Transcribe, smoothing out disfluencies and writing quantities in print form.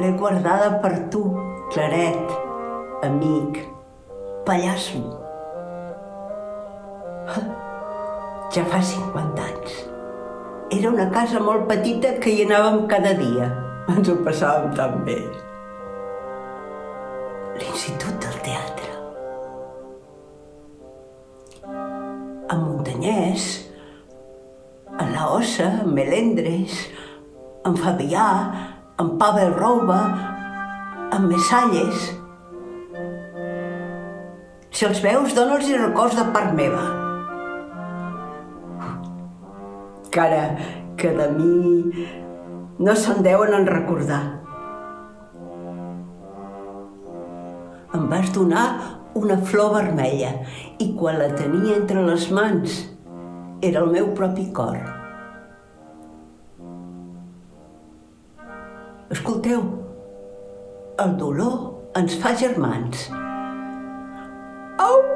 L'he guardada per tu, Claret, amic, pallasso. Ja fa 50 anys. Era una casa molt petita que hi anàvem cada dia. Ens ho passàvem tan bé. L'Institut del Teatre. A Montanyès, a la Ossa, en Melendres, en Fabià, en Pavel Rouba, en Messalles. Si els veus, dona'ls records de part meva. Cara que de mi no se'n deuen en recordar. Em vas donar una flor vermella i quan la tenia entre les mans era el meu propi cor. Escolteu, el dolor ens fa germans. Au!